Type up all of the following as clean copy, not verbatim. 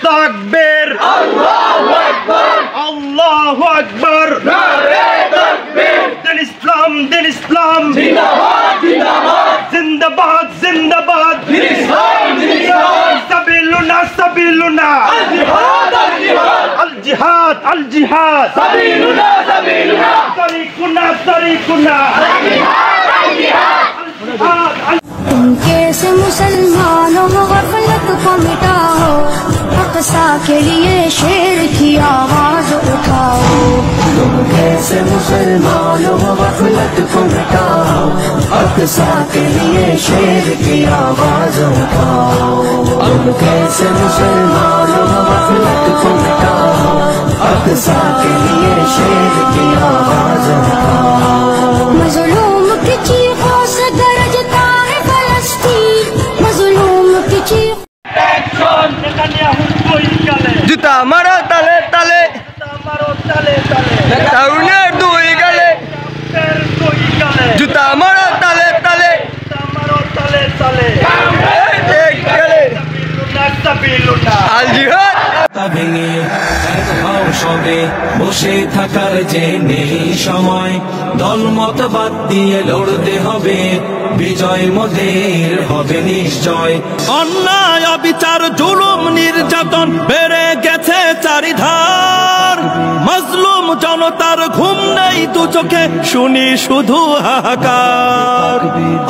তাকবীর আল্লাহু আকবার আল্লাহু আকবার নারে তাকবীর দিন ইসলাম জিন্দাবাদ জিন্দাবাদ জিন্দাবাদ দিন ইসলাম সাবিলুনা আল জিহাদ সাবিলুনা তরিকুনা तुम कैसे मुसलमानों गफलत को मिटाओ, अक़सा के लिए शेर की आवाज उठाओ। तुम कैसे मुसलमानों गफलत को मिटाओ, अक़सा के लिए शेर की आवाज उठाओ। तुम कैसे मुसलमानों गफलत को मिटाओ, अक़सा के लिए शेर की आवाज उठाओ। मज़लूम की चीखों से गरजता है फ़लस्तीन, मज़लूम की चीख জুতা মারো তালে তালে টাউনের দুই গালে জুতা মারো তালে তালে আল জিহাদ ভেঙে এক হও সবে, বসে থাকার যে নেই সময়, দলমত বাদ দিয়ে লড়তে হবে, বিজয় মোদের হবে নিশ্চয়। অন্যায় অবিচার জুলুম নির্যাতন বেড়ে গেছে চারিধার, মজলুম জনতার ঘুম নেই দু চোখে, শুনি শুধু হাহাকার।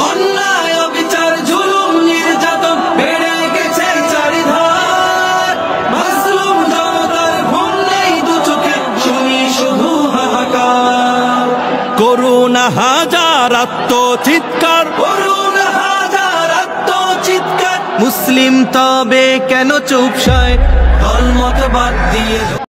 অন্যায় অবিচার জুলুম নির্যাতন বেড়ে গেছে চারিধার, মজলুম জনতার ঘুম নেই দু চোখে, শুনি শুধু হাহাকার। করুণা হাজার আত্মচিৎকার, করুণা হাজার আত্মচিৎকার, মুসলিম তবে কেন চুপ সায়, দলমত বাদ দিয়ে